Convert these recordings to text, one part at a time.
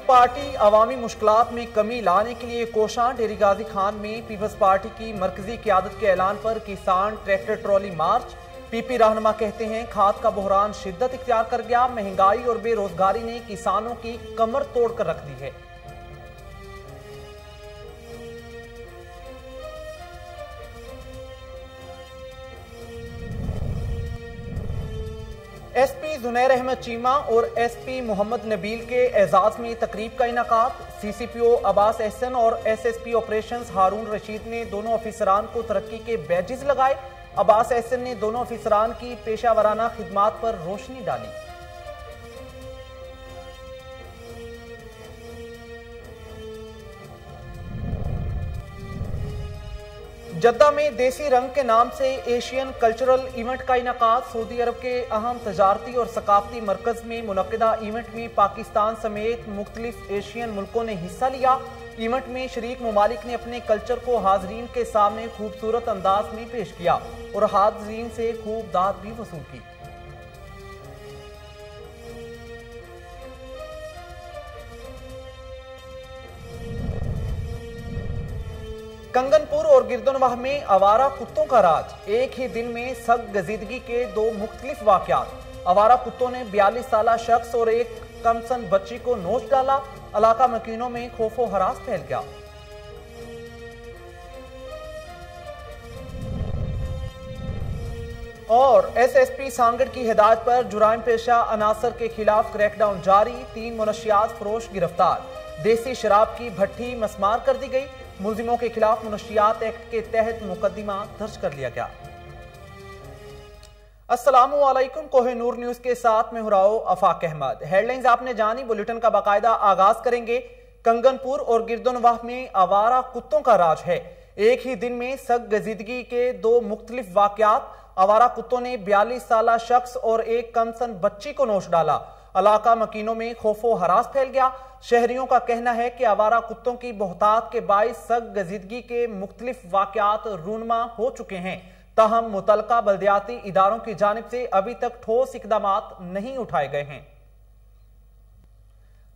Party अवामी मुश्किलात में कमी लाने के लिए कोशां डेरी गाजी खान में पीपल्स पार्टी की मरकजी क़यादत के ऐलान पर किसान ट्रैक्टर ट्रॉली मार्च। पीपी रहनुमा कहते हैं खाद का बहरान शिद्दत इख्तियार कर गया, महंगाई और बेरोजगारी ने किसानों की कमर तोड़ कर रख दी है। एसपी जुनैर अहमद चीमा और एसपी मोहम्मद नबील के एजाज में तकरीब का इनाकात। सीसीपीओ अब्बास एहसन और एसएसपी ऑपरेशंस हारून रशीद ने दोनों अफसरान को तरक्की के बैजेस लगाए। अब्बास एहसन ने दोनों अफसरान की पेशा वराना खिदमात पर रोशनी डाली। जद्दा में देसी रंग के नाम से एशियन कल्चरल इवेंट का इनाकात। सऊदी अरब के अहम तजारती और सकाफती मरकज में मुनक्किदा इवेंट में पाकिस्तान समेत मुख्तलिफ एशियन मुल्कों ने हिस्सा लिया। इवेंट में शरीक ममालिक ने अपने कल्चर को हाजरीन के सामने खूबसूरत अंदाज में पेश किया और हाजरीन से खूब दाद भी वसूल की। कंगनपुर और गिरदनवाह में आवारा कुत्तों का राज। एक ही दिन में सख्त गजीदगी के दो मुख्तलिफ वाकयात। आवारा कुत्तों ने 42 साला शख्स और एक कमसन बच्ची को नोच डाला। इलाका मकीनों में खौफो हरास फैल गया। और एसएसपी सांगड़ की हिदायत पर जुराइम पेशा अनासर के खिलाफ क्रैकडाउन जारी। 3 मुनशियात फरोश गिरफ्तार। देसी शराब की भट्टी मस्मार कर दी गई। मुलजिमों के खिलाफ मुनशियात एक्ट के तहत मुकदमा दर्ज कर लिया गया। अस्सलामुअलैकुम, कोहिनूर न्यूज के साथ मैं हुराओ अफाक अहमद। हेडलाइंस आपने जानी, बुलेटिन का बाकायदा आगाज करेंगे। कंगनपुर और गिरदनवाह में आवारा कुत्तों का राज है। एक ही दिन में सख्त गजीदगी के दो मुख्तलिफ वाकयात। आवारा कुत्तों ने 42 साला शख्स और एक कमसन बच्ची को नोच डाला। इलाका मकीनों में खौफो हरास फैल गया। शहरियों का कहना है कि आवारा कुत्तों की बहुतात के बाइस सख्त गजीदगी के मुख्तलिफ वाकयात रूनमा हो चुके हैं। ताहम मुतलका बल्दियाती इदारों की जानिब से अभी तक ठोस इकदामात नहीं उठाए गए हैं।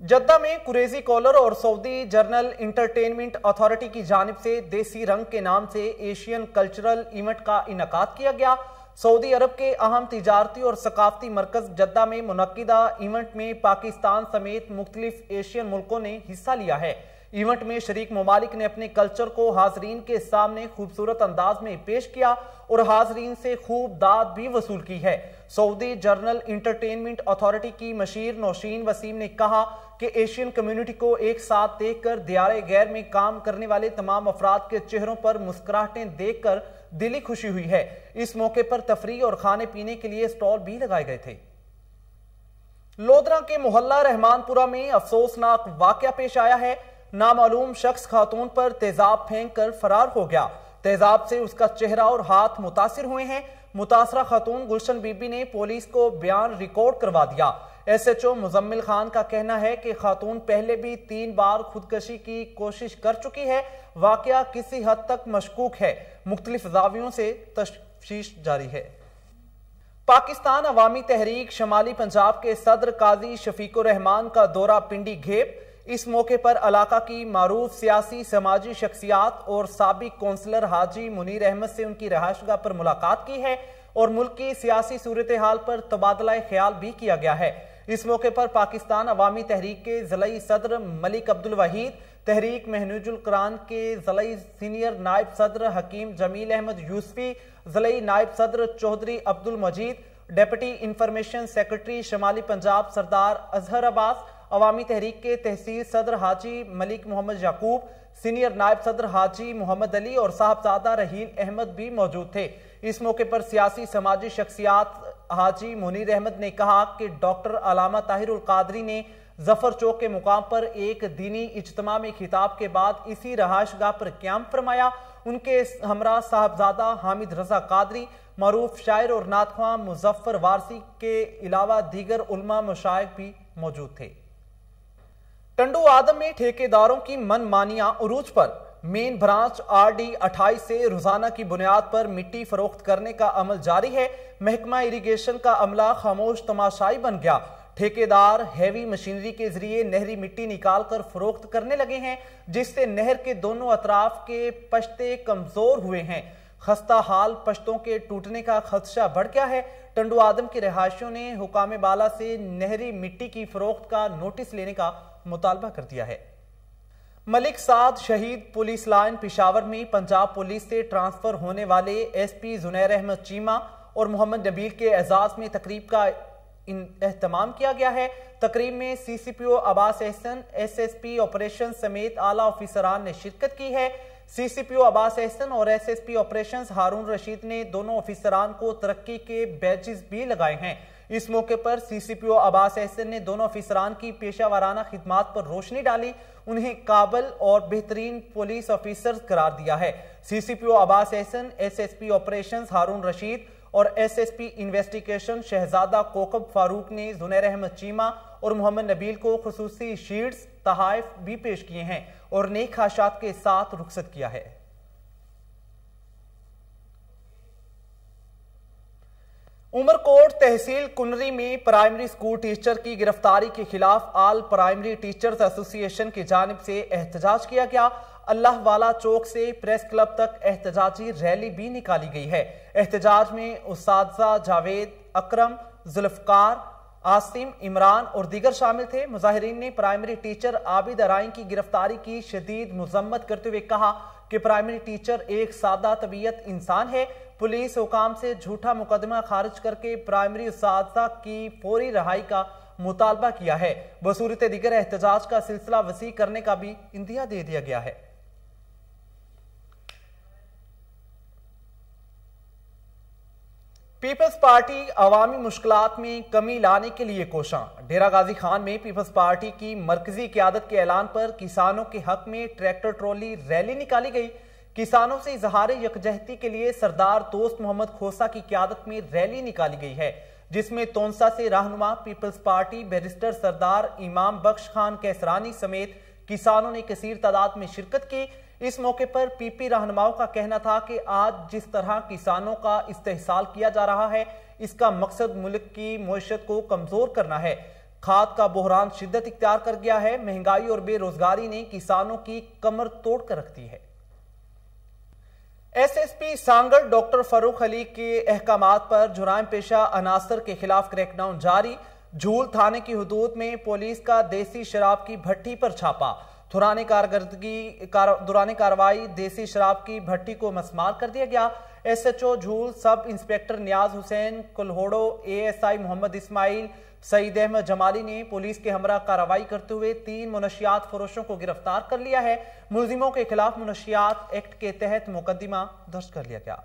जद्दा में कुरेजी कॉलर और सऊदी जर्नल इंटरटेनमेंट अथॉरिटी की जानिब से देसी रंग के नाम से एशियन कल्चरल इवेंट का इनकाद किया गया। सऊदी अरब के अहम तिजारती और सकाफती मरकज जद्दा में मुनक्किदा इवेंट में पाकिस्तान समेत मुख्तलिफ एशियन मुल्कों ने हिस्सा लिया है। इवेंट में शरीक ममालिक ने अपने कल्चर को हाजरीन के सामने खूबसूरत अंदाज में पेश किया और हाजरीन से खूब दाद भी वसूल की है। सऊदी जर्नल इंटरटेनमेंट अथॉरिटी की मशीर नौशीन वसीम ने कहा कि एशियन कम्युनिटी को एक साथ देखकर दियारे गैर में काम करने वाले तमाम अफराद के चेहरों पर मुस्कुराहटें देखकर दिली खुशी हुई है। इस मौके पर तफरीह और खाने पीने के लिए स्टॉल भी लगाए गए थे। लोधरा के मोहल्ला रहमानपुरा में अफसोसनाक वाकया पेश आया है। नामालूम शख्स खातून पर तेजाब फेंक कर फरार हो गया। तेजाब से उसका चेहरा और हाथ मुतासिर हुए हैं। मुतासरा खातून गुलशन बीबी ने पुलिस को बयान रिकॉर्ड करवा दिया। एसएचओ मुजम्मिल खान का कहना है कि खातून पहले भी 3 बार खुदकशी की कोशिश कर चुकी है। वाकया किसी हद तक मशकूक है। मुख्तलिफ जावियों से तफ्तीश जारी है। पाकिस्तान अवामी तहरीक शमाली पंजाब के सदर काजी शफीकुर रहमान का दौरा पिंडी घेप। इस मौके पर इलाका की मारूफ सियासी समाजी शख्सियात और साबिक कौंसलर हाजी मुनीर अहमद से उनकी रहायशगाह पर मुलाकात की है और मुल्क की सियासी सूरत हाल पर तबादला ख्याल भी किया गया है। इस मौके पर पाकिस्तान अवामी तहरीक के ज़िलाई सदर मलिक अब्दुल वहीद, तहरीक महनूजुल कुरान के ज़िलाई सीनियर नायब सदर हकीम जमील अहमद यूसुफी, ज़िलाई नायब सदर चौधरी अब्दुल मजीद, डेप्यूटी इंफॉर्मेशन सेक्रेटरी शमाली पंजाब सरदार अजहर अब्बास, अवामी तहरीक के तहसील सदर हाजी मलिक मोहम्मद याकूब, सीनियर नायब सदर हाजी मोहम्मद अली और साहबजादा रहील अहमद भी मौजूद थे। इस मौके पर सियासी समाजी शख्सियात हाजी मुनीर अहमद ने कहा कि डॉक्टर अलामा ताहिरुल कादरी ने जफर चौक के मुकाम पर एक दीनी इज्तिमा में खिताब के बाद इसी रहायशगाह पर क्याम फरमाया। उनके हमरा साहबजादा हामिद रजा कादरी, मरूफ शायर और नातख्वां मुजफ्फर वारसी के अलावा दीगर उलमा मशाइख भी मौजूद थे। टंडू आदम में ठेकेदारों की मनमानियां उरूज पर। मेन ब्रांच RD 28 से रोजाना की बुनियाद पर मिट्टी फरोख्त करने का अमल जारी है। महकमा इरिगेशन का अमला खामोश तमाशाई बन गया। ठेकेदार हैवी मशीनरी के जरिए नहरी मिट्टी निकालकर फरोख्त करने लगे हैं, जिससे नहर के दोनों अतराफ के पश्ते कमजोर हुए हैं। खस्ता हाल पश्तों के टूटने का खदशा बढ़ गया है। टंडू आदम के रहायशियों ने हुकाम बाला से नहरी मिट्टी की फरोख्त का नोटिस लेने का मुतालबा कर दिया है। मलिक साद शहीद पुलिस लाइन पेशावर में पंजाब पुलिस से ट्रांसफर होने वाले एसपी जुनैर अहमद चीमा और मोहम्मद नबील के एजाज में तकरीब का एहतमाम किया गया है। तकरीब में CCPO Abbas Ehsan, SSP operation समेत आला ऑफिसरान ने शिरकत की है। सीसीपीओ अब्बास एहसन और एसएसपी ऑपरेशंस हारून रशीद ने दोनों ऑफिसरान को तरक्की के बैजेस भी लगाए हैं। इस मौके पर सीसीपीओ अब्बास एहसन ने दोनों ऑफिसरान की पेशावराना खिदमात पर रोशनी डाली, उन्हें काबिल और बेहतरीन पुलिस ऑफिसर करार दिया है। CCPO Abbas Ehsan, SSP operations Haroon Rashid और एसएसपी इन्वेस्टिगेशन शहजादा कोकब फारूक ने जुनैर अहमद चीमा और मोहम्मद नबील को खुसूसी शील्ड्स, तहाइफ भी पेश किए हैं और नेक खाशात के साथ रुखसत किया है। उमरकोट तहसील कुनरी में प्राइमरी स्कूल टीचर की गिरफ्तारी के खिलाफ आल प्राइमरी टीचर्स एसोसिएशन की जानिब से एहतजाज किया गया। अल्लाह वाला चौक से प्रेस क्लब तक एहतजाजी रैली भी निकाली गई है। एहतजाज में उस्ताद जावेद, अकरम, जुल्फकार, आसिम, इमरान और दीगर शामिल थे। मुजाहिरीन ने प्राइमरी टीचर आबिद अराइन की गिरफ्तारी की शदीद मुजम्मत करते हुए कहा कि प्राइमरी टीचर एक सादा तबीयत इंसान है। पुलिस हुकाम से झूठा मुकदमा खारिज करके प्राइमरी उस्ताद की फौरी रिहाई का मुतालबा किया है। बसूरत दीगर एहतजाज का सिलसिला वसी करने का भी इंदिया दे दिया गया है। पीपल्स पार्टी अवामी मुश्किलात में कमी लाने के लिए कोशां। डेरा गाजी खान में पीपल्स पार्टी की मरकजी क़यादत के ऐलान पर किसानों के हक में ट्रैक्टर ट्रॉली रैली निकाली गई। किसानों से इजहार यकजहती के लिए सरदार दोस्त मोहम्मद खोसा की क़यादत में रैली निकाली गई है, जिसमें तोनसा से रहनुमा पीपल्स पार्टी बैरिस्टर सरदार इमाम बख्श खान कैसरानी समेत किसानों ने कसीर तादाद में शिरकत की। इस मौके पर पीपी रहनुमाओं का कहना था कि आज जिस तरह किसानों का इस्तेहसाल किया जा रहा है, इसका मकसद मुल्क की मईशत को कमजोर करना है। खाद का बहरान शिद्दत इख्तियार कर गया है। महंगाई और बेरोजगारी ने किसानों की कमर तोड़ कर रख दी है। एसएसपी सांगड़ डॉक्टर फरूख अली के अहकामात पर जुराइम पेशा अनासर के खिलाफ क्रैकडाउन जारी। झूल थाने की हुदूद में पुलिस का देसी शराब की भट्टी पर छापा। दौरान कार्रवाई देसी शराब की भट्टी को मस्मार कर दिया गया। एसएचओ झूल सब इंस्पेक्टर नियाज हुसैन, कुल्होड़ो एएसआई मोहम्मद इस्माइल, सईद अहमद जमाली ने पुलिस के हमरा कार्रवाई करते हुए 3 मुनशियात फरोशों को गिरफ्तार कर लिया है। मुलजिमों के खिलाफ मुनशियात एक्ट के तहत मुकदमा दर्ज कर लिया गया।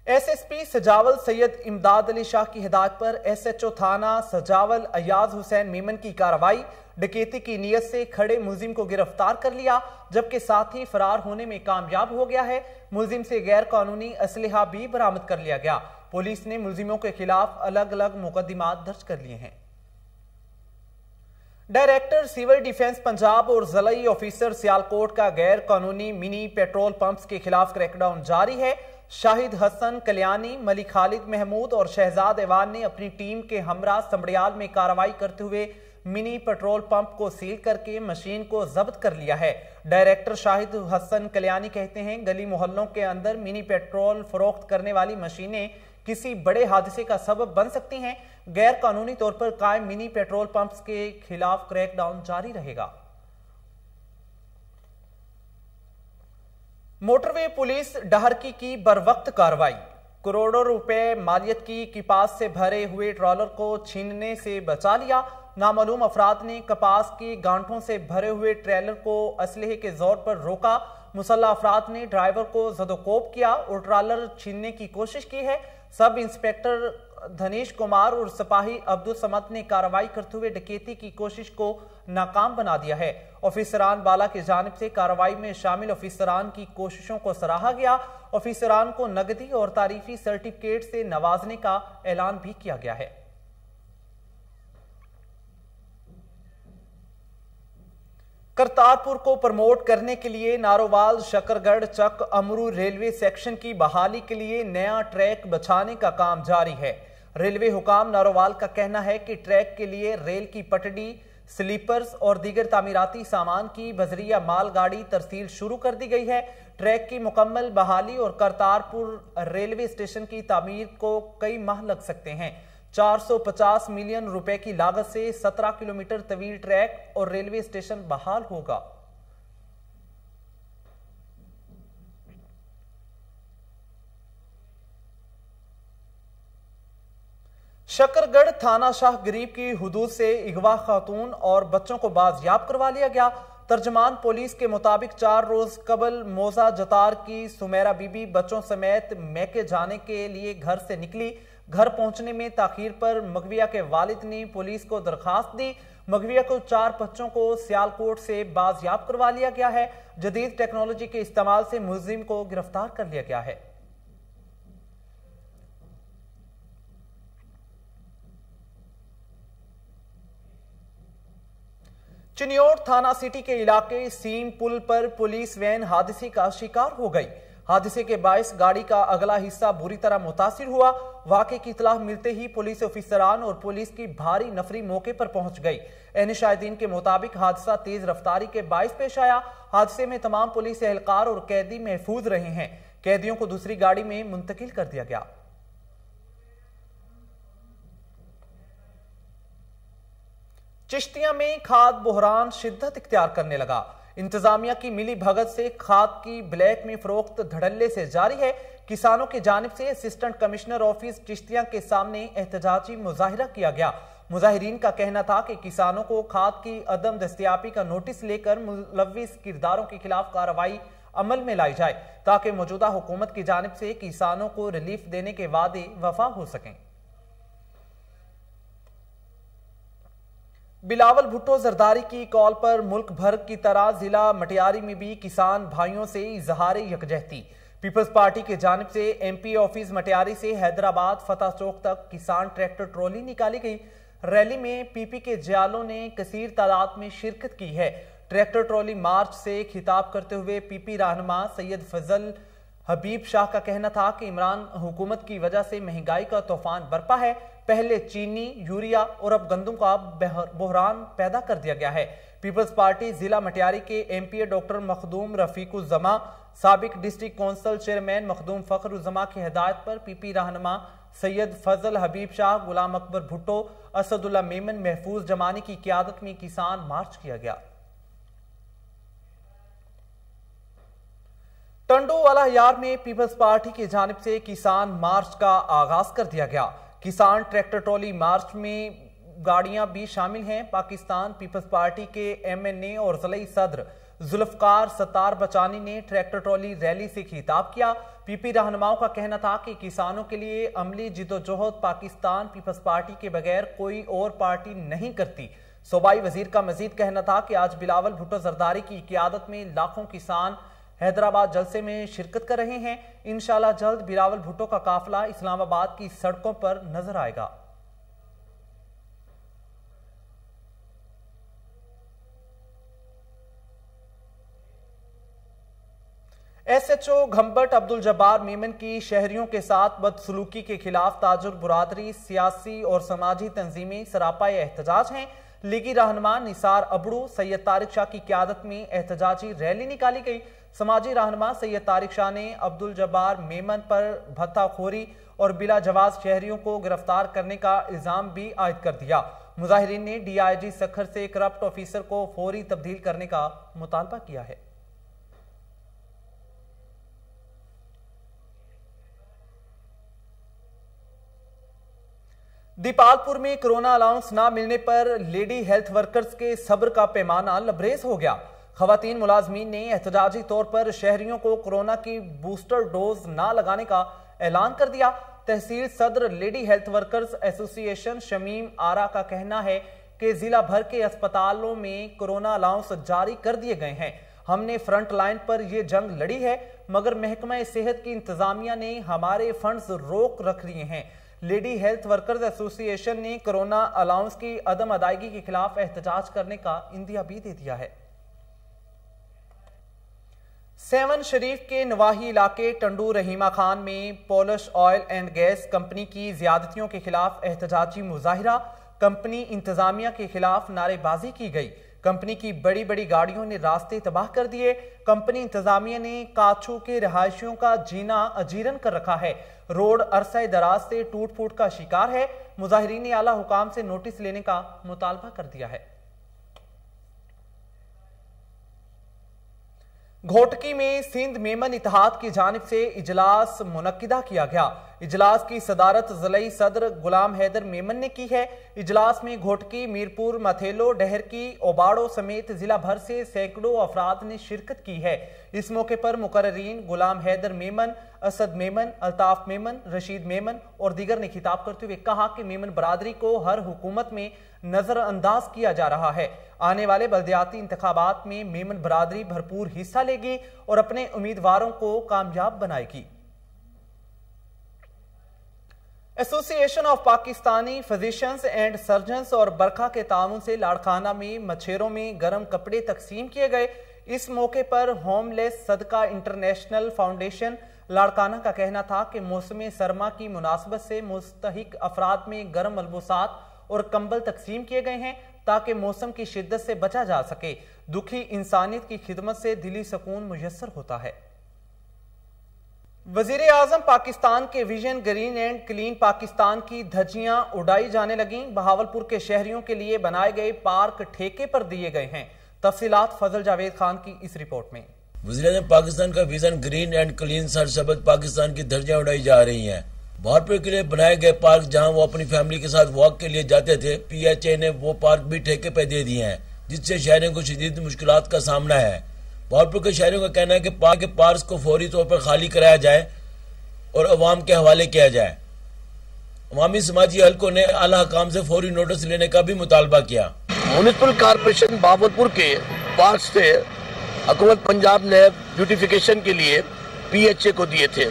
एसएसपी सजावल सैयद इमदाद अली शाह की हिदायत पर एसएचओ थाना सजावल अयाज हुसैन मेमन की कार्रवाई। डकैती की नीयत से खड़े मुलजिम को गिरफ्तार कर लिया, जबकि साथी फरार होने में कामयाब हो गया है। मुलजिम से गैर कानूनी असलहा भी बरामद कर लिया गया। पुलिस ने मुलजिमों के खिलाफ अलग अलग मुकदमात दर्ज कर लिए हैं। डायरेक्टर सिविल डिफेंस पंजाब और ज़िलाई ऑफिसर सियालकोट का गैर कानूनी मिनी पेट्रोल पंप्स के खिलाफ क्रैकडाउन जारी है। शाहिद हसन कल्याणी, मलिक खालिद महमूद और शहजाद ऐवान ने अपनी टीम के हमरा समड़ियाल में कार्रवाई करते हुए मिनी पेट्रोल पंप को सील करके मशीन को जब्त कर लिया है। डायरेक्टर शाहिद हसन कल्याणी कहते हैं, गली मोहल्लों के अंदर मिनी पेट्रोल फरोख्त करने वाली मशीनें किसी बड़े हादसे का सबब बन सकती हैं। गैर कानूनी तौर पर कायम मिनी पेट्रोल पंप्स के खिलाफ क्रैकडाउन जारी रहेगा। मोटरवे पुलिस डहरकी की बरवक्त कार्रवाई। करोड़ों रुपए मालियत की कपास से भरे हुए ट्रॉलर को छीनने से बचा लिया। नामालूम अफराद ने कपास की गांठों से भरे हुए ट्रेलर को असलहे के जोर पर रोका। मुसल्लह अफराद ने ड्राइवर को जदोकोब किया और ट्रॉलर छीनने की कोशिश की है। सब इंस्पेक्टर धनीश कुमार और सिपाही अब्दुल समद ने कार्रवाई करते हुए डकैती की कोशिश को नाकाम बना दिया है। ऑफिसरान बाला की जानिब से कार्रवाई में शामिल ऑफिसरान की कोशिशों को सराहा गया। ऑफिसरान को नकदी और तारीफी सर्टिफिकेट से नवाजने का ऐलान भी किया गया है। करतारपुर को प्रमोट करने के लिए नारोवाल शकरगढ़ चक अमरू रेलवे सेक्शन की बहाली के लिए नया ट्रैक बिछाने का काम जारी है। रेलवे हुकाम नारोवाल का कहना है कि ट्रैक के लिए रेल की पटड़ी, स्लीपर्स और दीगर तामीराती सामान की बजरिया मालगाड़ी तरसील शुरू कर दी गई है। ट्रैक की मुकम्मल बहाली और करतारपुर रेलवे स्टेशन की तामीर को कई माह लग सकते हैं। 450 मिलियन रुपए की लागत से 17 किलोमीटर तवील ट्रैक और रेलवे स्टेशन बहाल होगा। शकरगढ़ थाना शाह गरीब की हुदूद से अगवा खातून और बच्चों को बाजियाब करवा लिया गया। तर्जमान पुलिस के मुताबिक 4 रोज कबल मोजा जतार की सुमेरा बीबी बच्चों समेत मैके जाने के लिए घर से निकली। घर पहुंचने में ताखीर पर मगविया के वालिद ने पुलिस को दरखास्त दी। मगविया को 4 बच्चों को सियालकोट से बाजियाब करवा लिया गया है। जदीद टेक्नोलॉजी के इस्तेमाल से मुलजिम को गिरफ्तार कर लिया गया है। चिन्योट थाना सिटी के इलाके सीम पुल पर पुलिस वैन हादसे का शिकार हो गई। हादसे के बायस गाड़ी का अगला हिस्सा बुरी तरह मुतासिर हुआ। वाकये की इत्तला मिलते ही पुलिस ऑफिसरान और पुलिस की भारी नफरी मौके पर पहुंच गई। एन शाहिदीन के मुताबिक हादसा तेज रफ्तारी के बायस पेश आया। हादसे में तमाम पुलिस एहलकार और कैदी महफूज रहे हैं। कैदियों को दूसरी गाड़ी में मुंतकिल कर दिया गया। चिश्तिया में खाद बहरान शिद्दत इख्तियार करने लगा। इंतजामिया की मिली भगत से खाद की ब्लैक में फरोख्त धड़ल्ले से जारी है। किसानों की जानिब से असिस्टेंट कमिश्नर ऑफिस चिश्तिया के सामने एहतजाजी मुजाहिरा किया गया। मुजाहिरीन का कहना था कि किसानों को खाद की अदम दस्तयाबी का नोटिस लेकर मुलविस किरदारों के खिलाफ कार्रवाई अमल में लाई जाए ताकि मौजूदा हुकूमत की जानिब से किसानों को रिलीफ देने के वादे वफा हो सकें। बिलावल भुट्टो जरदारी की कॉल पर मुल्क भर की तरह जिला मटियारी में भी किसान भाइयों से इजहार यकजहती। पीपल्स पार्टी की जानिब से एमपी ऑफिस मटियारी से हैदराबाद फतेह चौक तक किसान ट्रैक्टर ट्रॉली निकाली गई। रैली में पीपी के जियालों ने कसीर तादाद में शिरकत की है। ट्रैक्टर ट्रॉली मार्च से खिताब करते हुए पीपी रहनुमा सैयद फजल हबीब शाह का कहना था कि इमरान हुकूमत की वजह से महंगाई का तूफान बरपा है। पहले चीनी, यूरिया और अब गंदम का बहरान पैदा कर दिया गया है। पीपल्स पार्टी जिला मटियारी के एमपीए डॉक्टर मखदूम रफीकुज्जमा, साबिक डिस्ट्रिक्ट काउंसिल चेयरमैन मखदूम फखरुज्जमा की हिदायत पर पीपी रहनुमा सैयद फजल हबीब शाह, गुलाम अकबर भुट्टो, असदुल्ला मेमन, महफूज जमानी की क़ियादत में किसान मार्च किया गया। टंडोवाला यार में पीपल्स पार्टी की जानिब से किसान मार्च का आगाज कर दिया गया। किसान ट्रैक्टर ट्रॉली मार्च में गाड़ियां भी शामिल हैं। पाकिस्तान पीपल्स पार्टी के एमएनए और ज़िला सदर जुल्फकार सत्तार बचानी ने ट्रैक्टर ट्रॉली रैली से खिताब किया। पीपी रहनुमाओं का कहना था कि किसानों के लिए अमली जिदोजहद पाकिस्तान पीपल्स पार्टी के बगैर कोई और पार्टी नहीं करती। सूबाई वजीर का मजीद कहना था कि आज बिलावल भुट्टो जरदारी की क़ियादत में लाखों किसान हैदराबाद जलसे में शिरकत कर रहे हैं। इंशाल्लाह जल्द बिलावल भुट्टो का काफिला इस्लामाबाद की सड़कों पर नजर आएगा। एसएचओ घंबट अब्दुल जब्बार मेमन की शहरियों के साथ बदसलूकी के खिलाफ ताजुर बुरादरी, सियासी और समाजी तंजीमें सरापा एहतजाज हैं। लीगी रहनुमा निसार अबड़ू, सैयद तारिक शाह की क़ियादत में एहतजाजी रैली निकाली गई। समाजी रहनुमा सैयद तारिक शाह ने अब्दुल जब्बार मेमन पर भत्ताखोरी और बिला जवाज शहरियों को गिरफ्तार करने का इल्जाम भी आयद कर दिया। मुजाहिरीन ने डीआईजी सखर से करप्ट ऑफिसर को फौरी तब्दील करने का मुतालबा किया है। दीपालपुर में कोरोना अलाउंस ना मिलने पर लेडी हेल्थ वर्कर्स के सब्र का पैमाना लबरेज हो गया। खवातीन मुलाजमीन ने एहतजाजी तौर पर शहरियों को कोरोना की बूस्टर डोज ना लगाने का ऐलान कर दिया। तहसील सदर lady health workers association Shamim Ara का कहना है कि जिला भर के अस्पतालों में कोरोना अलाउंस जारी कर दिए गए हैं। हमने फ्रंट लाइन पर यह जंग लड़ी है, मगर महकमा सेहत की इंतजामिया ने हमारे फंड्स रोक रख दिए हैं। लेडी हेल्थ वर्कर्स एसोसिएशन ने कोरोना अलाउंस की अदम अदायगी के खिलाफ एहतजाज करने का इंदिया भी दे दिया है। सेवन शरीफ के नवाही इलाके टंडू रहीमा खान में Polish oil and gas company की ज्यादतियों के खिलाफ एहतजाजी मुजाहिरा, कंपनी इंतजामिया के खिलाफ नारेबाजी की गई। कंपनी की बड़ी बड़ी गाड़ियों ने रास्ते तबाह कर दिए। कंपनी इंतजामिया ने काछू के रहायशियों का जीना अजीरन कर रखा है। रोड अरसा दराज से टूट फूट का शिकार है। मुजाहिरीन ने आला हुकाम से नोटिस लेने का मुतालबा कर दिया है। घोटकी में सिंध मेमन इत्तेहाद की जानिब से इजलास मुनक्किदा किया गया। इजलास की सदारत ज़िलई सदर गुलाम हैदर मेमन ने की है। इजलास में घोटकी, मीरपुर, मथेलो, डहरकी, ओबाड़ो समेत जिला भर से सैकड़ों अफराद ने शिरकत की है। इस मौके पर मुकर्रीन गुलाम हैदर मेमन, असद मेमन, अल्ताफ मेमन, रशीद मेमन और दीगर ने खिताब करते हुए कहा कि मेमन बरादरी को हर हुकूमत में नजरअंदाज किया जा रहा है। आने वाले बल्दियाती इंतखाबात में मेमन बरादरी भरपूर हिस्सा लेगी और अपने उम्मीदवारों को कामयाब बनाएगी। Association of Pakistani physicians and surgeons और बरखा के ताउन से लाड़काना में मछेरों में गर्म कपड़े तकसीम किए गए। इस मौके पर होमलेस सदका इंटरनेशनल फाउंडेशन लाड़काना का कहना था कि मौसम सरमा की मुनासबत से मुस्तहिक अफराद में गर्म मलबूसात और कंबल तकसीम किए गए हैं ताकि मौसम की शिद्दत से बचा जा सके। दुखी इंसानियत की खिदमत से दिली सुकून मुयस्सर होता है। वजीर आजम पाकिस्तान के vision green and clean Pakistan की धज्जियां उड़ाई जाने लगी। बहावलपुर के शहरियों के लिए बनाए गए पार्क ठेके पर दिए गए हैं। तफसीलात फजल जावेद खान की इस रिपोर्ट में। वजीर आजम पाकिस्तान का विजन ग्रीन एंड क्लीन सरशबद पाकिस्तान की धज्जियां उड़ाई जा रही हैं। बहावलपुर के लिए बनाए गए पार्क जहां वो अपनी फैमिली के साथ वॉक के लिए जाते थे, PHA ने वो पार्क भी ठेके पे दे दिए हैं, जिससे शहरियों को शदीद मुश्किलात का सामना है। बहावलपुर के शहरियों का कहना है कि पार्क को फौरी तौर पर खाली कराया जाए और अवाम के हवाले किया जाए। अवामी समाजी हलकों ने आला हकाम से फौरी नोटिस लेने का भी मुतालबा किया। म्युनिसिपल कॉर्पोरेशन बहावलपुर के पार्क से हुकूमत पंजाब ने ब्यूटिफिकेशन के लिए PHA को दिए थे,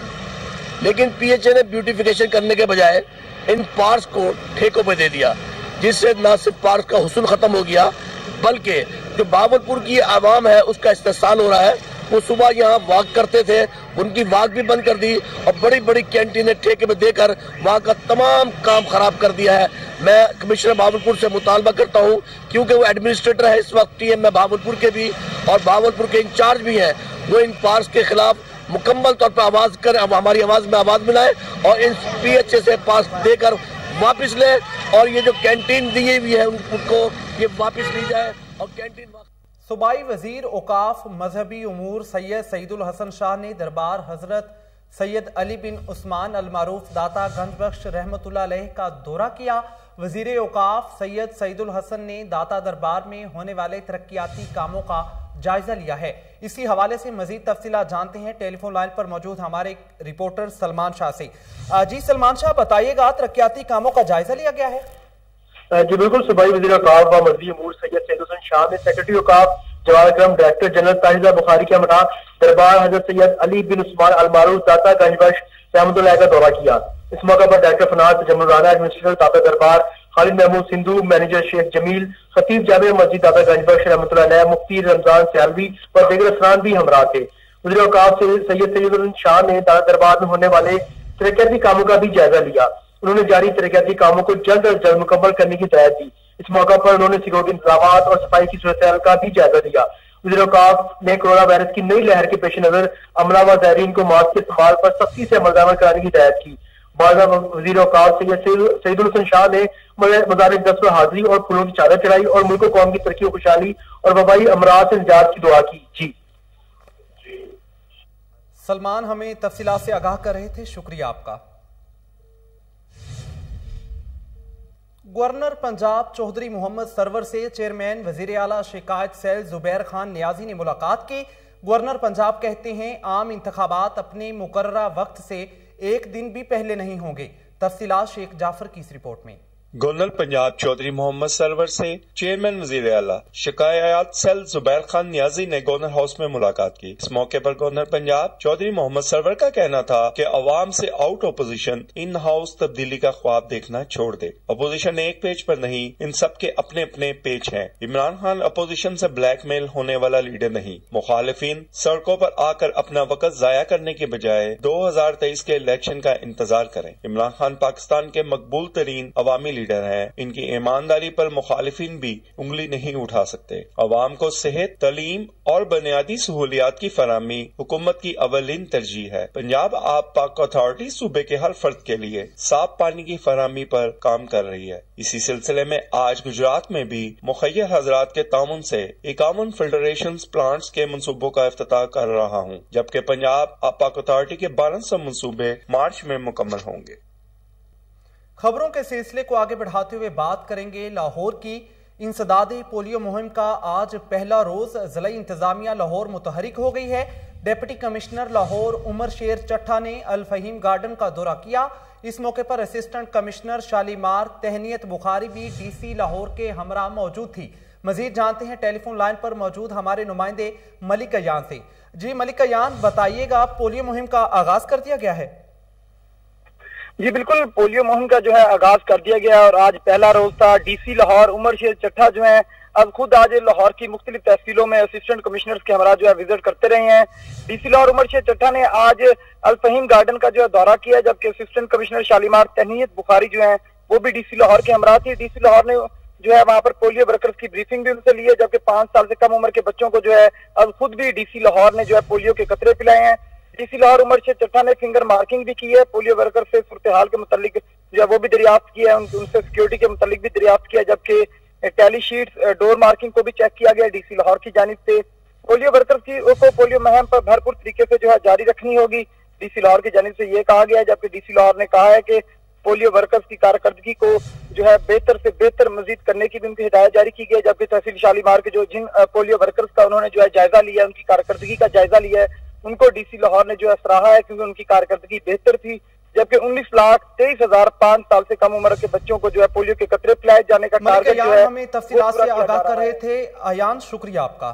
लेकिन PHA ने ब्यूटिफिकेशन करने के बजाय इन पार्क्स को ठेकों पे दे दिया, जिससे न सिर्फ पार्क का हुस्न खत्म हो गया बल्कि जो बहावलपुर की आवाम है उसका इस्तेसाल हो रहा है। वो सुबह यहाँ वॉक करते थे, उनकी वॉक भी बंद कर दी और बड़ी बड़ी कैंटीनें ठेके में देकर वहाँ का तमाम काम खराब कर दिया है। मैं कमिश्नर बहावलपुर से मुतालबा करता हूँ, क्योंकि वो एडमिनिस्ट्रेटर है इस वक्त TM में बहावलपुर के भी और बहावलपुर के इंचार्ज भी हैं, वो इन पार्क्स के खिलाफ मुकम्मल तौर पर आवाज कर हमारी आवाज में आवाज मिलाए और इन PHA से पास देकर वापस ले और ये जो कैंटीन दी हुई है उनको ये वापस ली जाए और कैंटीन। सूबाई वजीर औकाफ मजहबी उमूर सैयद सईदुल हसन शाह ने दरबार हजरत सैयद अली बिन उस्मान अल मारूफ दाता गंजबख्श रहमतुल्लाह अलैह का दौरा किया। वजीर औकाफ सैयद सईदुल हसन ने दाता दरबार में होने वाले तरक्याती कामों का जायजा लिया है। इसी हवाले से मजीद तफसीलात जानते हैं टेलीफोन लाइन पर मौजूद हमारे रिपोर्टर सलमान शाह से। जी सलमान शाह, बताइएगा, तरक्याती कामों का जायजा लिया गया है? जी बिल्कुल, सूबाई वज़ीर औकाफ व मजहबी उमूर सैयद सईदुल हसन शाह ने सेक्रेटरी औकाफ जवाहर अकरम, डायरेक्टर जनरल ताहिरा बुखारी के हमरा दरबार हजरत सैयद अली बिन उस्मान अल मारूफ दाता गंजबख्श रहमतुल्लाह अलैह का दौरा किया। इस मौके पर डायरेक्टर फनाद जमराना, एडमिनिस्ट्रेटर दाता दरबार खालिद महमूद सिंधु, मैनेजर शेख जमील, खतीब जामिया मस्जिद दाता गंजबख्श रहमतुल्लाह अलैह, मुफ्ती रमजान सियालवी और दीगर अफसरान भी हमरा थे। वज़ीर औकाफ सैयद सईदुल हसन शाह ने दाता दरबार में होने वाले तरक्याती कामों का भी जायजा लिया। उन्होंने जारी तरक्याती कामों को जल्द अज जल्द मुकम्मल करने की हिदायत दी। इस मौका पर उन्होंने सिक्योरिटी इंतजामात और सफाई की सूरत का भी जायजा लिया। वज़ीर औकाफ ने कोरोना वायरस की नई लहर के पेश नजर अमला व ज़ायरीन को मास्क के इस्तेमाल पर सख्ती से अमल कराने की हिदायत की। वज़ीर औकाफ सईदुल हसन शाह ने मज़ार अक़दस में हाजिरी और फूलों की चादर चढ़ाई और मुल्क कौम की तरक्की, खुशहाली और वबाई अमराज से निजात की दुआ की। जी सलमान हमें तफसीलात से आगाह कर रहे थे, शुक्रिया आपका। गवर्नर पंजाब चौधरी मोहम्मद सरवर से चेयरमैन वजीर आला शिकायत सेल जुबैर खान नियाजी ने मुलाकात की। गवर्नर पंजाब कहते हैं आम इंतखाबात अपने मुकर्ररा वक्त से एक दिन भी पहले नहीं होंगे। तफसीलात शेख जाफर की इस रिपोर्ट में। गवर्नर पंजाब चौधरी मोहम्मद सरवर से चेयरमैन वजीर आला शिकायत सेल जुबैर खान नियाजी ने गवर्नर हाउस में मुलाकात की। इस मौके पर गवर्नर पंजाब चौधरी मोहम्मद सरवर का कहना था कि अवाम से आउट अपोजिशन इन हाउस तब्दीली का ख्वाब देखना छोड़ दे। अपोजिशन एक पेज पर नहीं, इन सब के अपने अपने पेज हैं। इमरान खान अपोजिशन से ब्लैकमेल होने वाला लीडर नहीं। मुखालिफिन सड़कों पर आकर अपना वक्त जाया करने के बजाय 2023 के इलेक्शन का इंतजार करें। इमरान खान पाकिस्तान के मकबूल तरीन अवामी लीडर हैं। इनकी ईमानदारी पर मुखालिफिन भी उंगली नहीं उठा सकते। अवाम को सेहत, तालीम और बुनियादी सहूलियात की फराहमी हुकूमत की अवलिन तरजीह है। पंजाब आप पाक अथॉरिटी सूबे के हर फर्द के लिए साफ पानी की फराहमी पर काम कर रही है। इसी सिलसिले में आज गुजरात में भी मुखय्यर हजरात के ताउन से 51 फिल्टरेशन प्लांट्स के मनसूबों का इफ्तिताह कर रहा हूँ, जबकि पंजाब आप पाक अथॉरिटी के 1200 मनसूबे मार्च में मुकम्मल होंगे। खबरों के सिलसिले को आगे बढ़ाते हुए बात करेंगे लाहौर की। इंसदादी पोलियो मुहिम का आज पहला रोज जिला इंतजामिया लाहौर मुतहरिक हो गई है। डिप्टी कमिश्नर लाहौर उमर शेर चट्ठा ने अल फहीम गार्डन का दौरा किया। इस मौके पर असिस्टेंट कमिश्नर शालीमार तहनीत बुखारी भी डीसी लाहौर के हमरा मौजूद थी। मजीद जानते हैं टेलीफोन लाइन पर मौजूद हमारे नुमाइंदे मलिक अयान से। जी मलिक अयान, बताइएगा, पोलियो मुहिम का आगाज कर दिया गया है? जी बिल्कुल, पोलियो मुहिम का जो है आगाज कर दिया गया और आज पहला रोज था। डीसी लाहौर उमर शेर चट्ठा जो है अब खुद आज लाहौर की मुख्तलिफ तहसीलों में असिस्टेंट कमिश्नर्स के हमरा जो है विजिट करते रहे हैं। डीसी लाहौर उमर शेर चट्ठा ने आज अल फहीम गार्डन का जो है दौरा किया, जबकि असिस्टेंट कमिश्नर शालीमार तहनीत बुखारी जो है वो भी डीसी लाहौर के हमरा थी। डीसी लाहौर ने जो है वहां पर पोलियो वर्कर्स की ब्रीफिंग भी उनसे ली है, जबकि 5 साल से कम उम्र के बच्चों को जो है अब खुद भी डीसी लाहौर ने जो है पोलियो के कतरे पिलाए हैं। डीसी लाहौर उमर शेर चट्ठा ने फिंगर मार्किंग भी की है। पोलियो वर्कर से सूरत-ए-हाल के मुतालिक जो है वो भी दरियाफ्त किया है, उनसे सिक्योरिटी के मुतालिक भी दरियाफ्त किया, जबकि टैली शीट्स डोर मार्किंग को भी चेक किया गया डीसी लाहौर की जानिब से। पोलियो वर्कर्स को पोलियो मुहिम पर भरपूर तरीके से जो है जारी रखनी होगी, डीसी लाहौर की जानिब से ये कहा गया है। जबकि डीसी लाहौर ने कहा है कि पोलियो वर्कर्स की कारकर्दगी को जो है बेहतर से बेहतर मजीद करने की भी उनकी हिदायत जारी की गई है। जबकि तहसील शालीमार के जो जिन पोलियो वर्कर्स का उन्होंने जो है जायजा लिया है, उनकी कारकर्दगी का जायजा लिया है, उनको डीसी लाहौर ने जो है सराहा है क्योंकि उनकी कारकर्दगी बेहतर थी। जबकि 19,23,000 5 साल से कम उम्र के बच्चों को जो है पोलियो के कतरे पिलाए जाने का टारगेट जो है हमें तफसीलात से आगाह कर रहे थे। अयान, शुक्रिया आपका।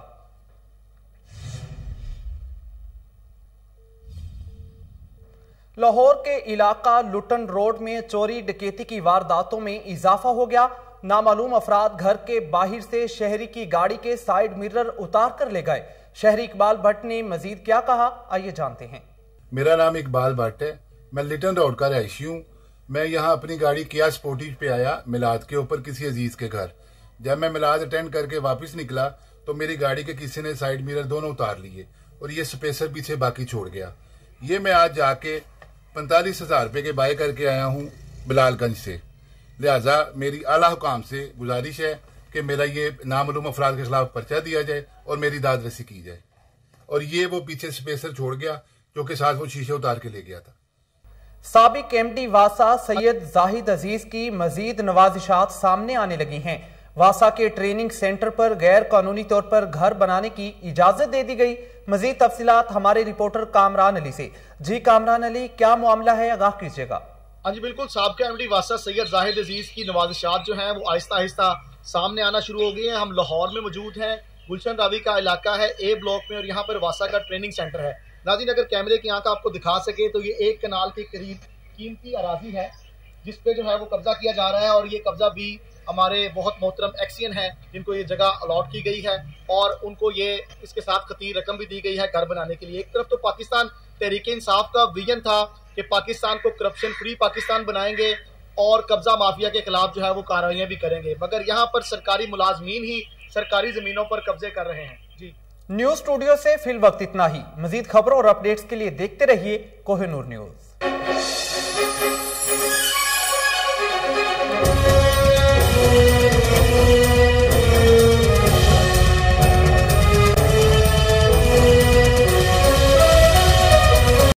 लाहौर के इलाका लुटन रोड में चोरी डकैती की वारदातों में इजाफा हो गया। नामालूम अफराद घर के बाहर से शहरी की गाड़ी के साइड मिरर उतार कर ले गए। शहरी इकबाल भट्ट ने मजीद क्या कहा, आइए जानते हैं। मेरा नाम इकबाल भट्ट है, मैं लिटन रोड का रहायशी हूँ। मैं यहाँ अपनी गाड़ी किया स्पोर्टेज पे आया मिलाद के ऊपर किसी अजीज के घर। जब मैं मिलाद अटेंड करके वापस निकला तो मेरी गाड़ी के किसी ने साइड मिरर दोनों उतार लिए और ये स्पेसर पीछे बाकी छोड़ गया। ये मैं आज जाके 45,000 रुपए के बाय करके आया हूँ बिलालगंज से। लिहाजा मेरी आला हुकाम से गुजारिश है कि मेरा ये नामालूम अफराद के खिलाफ पर्चा दिया जाए और मेरी दाद रसी की जाए। और ये वो पीछे स्पेसर छोड़ गया जो कि साथ वो शीशे उतार के ले गया था। साबिक एमडी वासा सैयद जाहिद अजीज की मजीद नवाजिशात सामने आने लगी हैं। वासा के ट्रेनिंग सेंटर पर गैर कानूनी तौर पर घर बनाने की इजाजत दे दी गई। मजीद तफसीलात हमारे रिपोर्टर कामरान अली से। जी कामरान अली, क्या मामला है, आगाह कीजिएगा। हाँ जी बिल्कुल, साबिका एमडी वासा सैयद जाहिद अजीज की नवाजिशात जो हैं वो आहिस्ता आहिस्ता सामने आना शुरू हो गई हैं। हम लाहौर में मौजूद हैं, गुलशन रावी का इलाका है ए ब्लॉक में, और यहाँ पर वासा का ट्रेनिंग सेंटर है। नाज़रीन, अगर कैमरे की आंख आपको दिखा सके तो ये 1 कनाल के करीब कीमती अराजी है जिसपे जो है वो कब्जा किया जा रहा है, और ये कब्जा भी हमारे बहुत मोहतरम एक्सियन हैं जिनको ये जगह अलॉट की गई है और उनको ये इसके साथ खतीर रकम भी दी गई है घर बनाने के लिए। एक तरफ तो पाकिस्तान तहरीक इंसाफ का विजन था कि पाकिस्तान को करप्शन फ्री पाकिस्तान बनाएंगे और कब्जा माफिया के खिलाफ जो है वो कार्रवाइयां भी करेंगे, मगर यहाँ पर सरकारी मुलाजमीन ही सरकारी जमीनों पर कब्जे कर रहे हैं। जी, न्यूज स्टूडियो से फिल वक्त इतना ही। मजीद खबरों और अपडेट्स के लिए देखते रहिए कोहिनूर न्यूज।